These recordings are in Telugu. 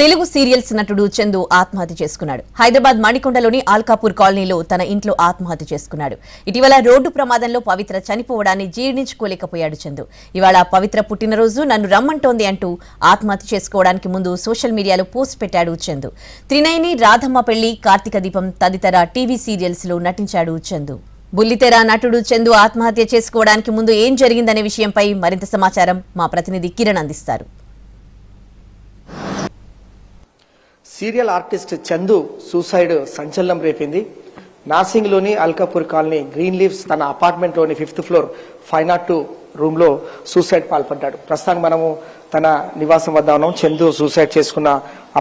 తెలుగు సీరియల్స్ నటుడు చందు ఆత్మహత్య చేసుకున్నాడు. హైదరాబాద్ మణికొండలోని ఆల్కాపూర్ కాలనీలో తన ఇంట్లో ఆత్మహత్య చేసుకున్నాడు. ఇటీవల రోడ్డు ప్రమాదంలో పవిత్ర చనిపోవడాన్ని జీర్ణించుకోలేకపోయాడు చందు. ఇవాళ పవిత్ర పుట్టినరోజు, నన్ను రమ్మంటోంది అంటూ ఆత్మహత్య చేసుకోవడానికి ముందు సోషల్ మీడియాలో పోస్ట్ పెట్టాడు చందు. త్రినయని, రాధమ్మ పెళ్లి, కార్తీక దీపం తదితర టీవీ సీరియల్స్ లో నటించాడు చందు. బుల్లితెర నటుడు చందు ఆత్మహత్య చేసుకోవడానికి ముందు ఏం జరిగిందనే విషయంపై మరింత సమాచారం మా ప్రతినిధి కిరణ్ అందిస్తారు. సీరియల్ ఆర్టిస్ట్ చందు సూసైడ్ సంచలనం రేపింది. నాసింగ్లోని అల్కాపూర్ కాలనీ గ్రీన్ లీవ్స్ తన అపార్ట్మెంట్లోని 5th ఫ్లోర్ 502 రూమ్లో సూసైడ్ పాల్పడ్డాడు. ప్రస్తుతం మనము తన నివాసం వద్ద ఉన్నాం. చందు సూసైడ్ చేసుకున్న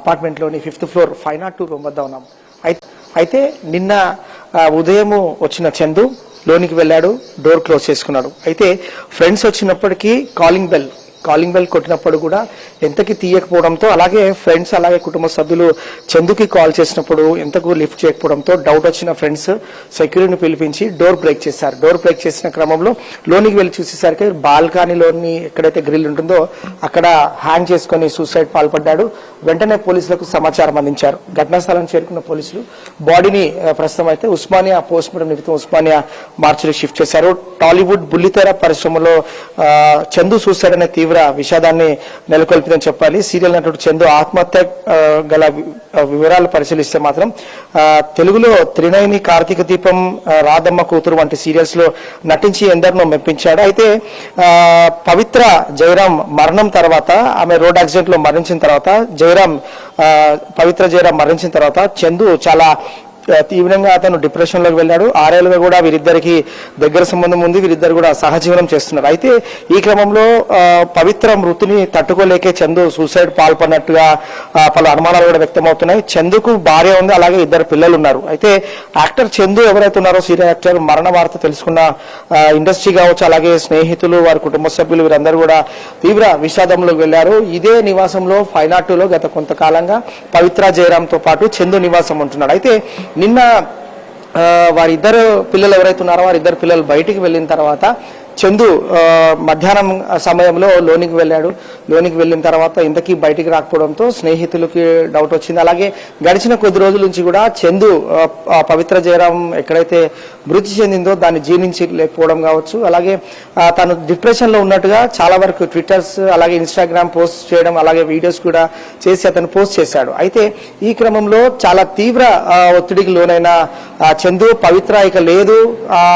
అపార్ట్మెంట్లోని 5th ఫ్లోర్ 502 రూమ్ వద్ద ఉన్నాం. అయితే నిన్న ఉదయం వచ్చిన చందు లోనికి వెళ్ళాడు, డోర్ క్లోజ్ చేసుకున్నాడు. అయితే ఫ్రెండ్స్ వచ్చినప్పటికీ కాలింగ్ బెల్ కొట్టినప్పుడు కూడా ఎంతకి తీయకపోవడంతో, అలాగే ఫ్రెండ్స్ అలాగే కుటుంబ సభ్యులు చందుకి కాల్ చేసినప్పుడు ఎంతకు లిఫ్ట్ చేయకపోవడంతో డౌట్ వచ్చిన ఫ్రెండ్స్ సెక్యూరిటీని పిలిపించి డోర్ బ్రేక్ చేశారు. డోర్ బ్రేక్ చేసిన క్రమంలో లోనికి వెళ్ళి చూసేసరికి బాల్కనీలోని ఎక్కడైతే గ్రిల్ ఉంటుందో అక్కడ హ్యాంగ్ చేసుకుని సూసైడ్ పాల్పడ్డాడు. వెంటనే పోలీసులకు సమాచారం అందించారు. ఘటనా స్థలానికి చేరుకున్న పోలీసులు బాడీని ప్రస్తుతం అయితే ఉస్మానియా పోస్ట్ మార్టం నిమిత్తం ఉస్మానియా మార్చికి షిఫ్ట్ చేశారు. టాలీవుడ్ బుల్లితెర పరిశ్రమలో చందు సూసైడ్ అనే తీవ్ర విషాదాన్ని నెలకొల్పిందని చెప్పాలి. సీరియల్ నటుడు చందు ఆత్మహత్య గల వివరాలు పరిశీలిస్తే మాత్రం తెలుగులో త్రినయని, కార్తీక దీపం, రాధమ్మ కూతురు వంటి సీరియల్స్ లో నటించి ఎందరినో మెప్పించాడు. అయితే పవిత్ర జయరాం మరణం తర్వాత, ఆమె రోడ్ యాక్సిడెంట్ లో మరణించిన తర్వాత, పవిత్ర జయరాం మరణించిన తర్వాత చందు చాలా తీవ్రంగా అతను డిప్రెషన్ లోకి వెళ్ళాడు. 6 ఏళ్ళుగా కూడా వీరిద్దరికి దగ్గర సంబంధం ఉంది. వీరిద్దరు కూడా సహజీవనం చేస్తున్నారు. అయితే ఈ క్రమంలో పవిత్ర మృతిని తట్టుకోలేకే చందు సూసైడ్ పాల్పడినట్టుగా పలు అనుమానాలు కూడా వ్యక్తమవుతున్నాయి. చందుకు భార్య ఉంది, అలాగే 2 పిల్లలు ఉన్నారు. అయితే యాక్టర్ చందు ఎవరైతే ఉన్నారో, సీరియల్ యాక్టర్, మరణ వార్త తెలుసుకున్న ఇండస్ట్రీ కావచ్చు, అలాగే స్నేహితులు, వారి కుటుంబ సభ్యులు వీరందరూ కూడా తీవ్ర విషాదంలోకి వెళ్లారు. ఇదే నివాసంలో 502లో గత కొంతకాలంగా పవిత్ర జయరాంతో పాటు చందు నివాసం ఉంటున్నాడు. అయితే నిన్న వారిద్దరు పిల్లలు ఎవరైతే ఉన్నారో వారిద్దరు పిల్లలు బయటికి వెళ్ళిన తర్వాత చందు మధ్యాహ్నం సమయంలో లోనికి వెళ్ళాడు. లోనికి వెళ్ళిన తర్వాత ఇంతకీ బయటికి రాకపోవడంతో స్నేహితులకి డౌట్ వచ్చింది. అలాగే గడిచిన కొద్ది రోజుల నుంచి కూడా చందు పవిత్ర జయరాం ఎక్కడైతే మృతి చెందిందో దాన్ని జీర్ణించలేకపోవడం కావచ్చు, అలాగే తను డిప్రెషన్ లో ఉన్నట్టుగా చాలా వరకు ట్విట్టర్స్ అలాగే ఇన్స్టాగ్రామ్ పోస్ట్ చేయడం, అలాగే వీడియోస్ కూడా చేసి అతను పోస్ట్ చేశాడు. అయితే ఈ క్రమంలో చాలా తీవ్ర ఒత్తిడికి లోనైన చందు పవిత్ర ఇక లేదు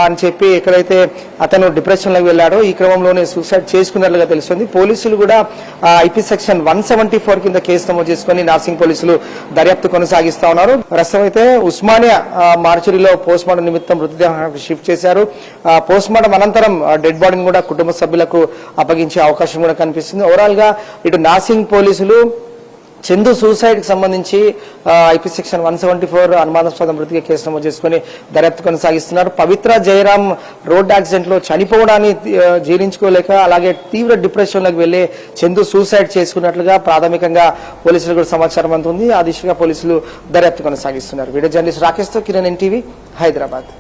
అని చెప్పి ఎక్కడైతే అతను డిప్రెషన్ లోకి వెళ్ళాడో ఈ క్రమంలోనే సూసైడ్ చేసుకున్నట్లుగా తెలుస్తుంది. పోలీసులు కూడా ఐపీ సెక్షన్ 174 కింద కేసు నమోదు చేసుకుని నార్సింగ్ పోలీసులు దర్యాప్తు కొనసాగిస్తా ఉన్నారు. ప్రస్తుతం అయితే ఉస్మానియా మార్చురీలో పోస్ట్ మార్టం నిమిత్తం మృతదేహాన్ని షిఫ్ట్ చేశారు. పోస్ట్ మార్టం అనంతరం డెడ్ బాడీని కూడా కుటుంబ సభ్యులకు అప్పగించే అవకాశం కూడా కనిపిస్తుంది. ఓవరాల్ గా ఇటు నార్సింగ్ పోలీసులు చందు సూసైడ్ కి సంబంధించి ఐపీ సెక్షన్ 174 అనుమానాస్పద మృతిగా కేసు నమోదు చేసుకుని దర్యాప్తు కొనసాగిస్తున్నారు. పవిత్ర జయరాం రోడ్ యాక్సిడెంట్ లో చనిపోవడాన్ని జీర్ణించుకోలేక అలాగే తీవ్ర డిప్రెషన్ లోకి వెళ్లి చందు సూసైడ్ చేసుకున్నట్లుగా ప్రాథమికంగా పోలీసులు కూడా సమాచారం అందుతుంది. ఆ దిశగా పోలీసులు దర్యాప్తు కొనసాగిస్తున్నారు. వీడియో జర్నలిస్ట్ రాకేష్ తో కిరణ్, NTV, హైదరాబాద్.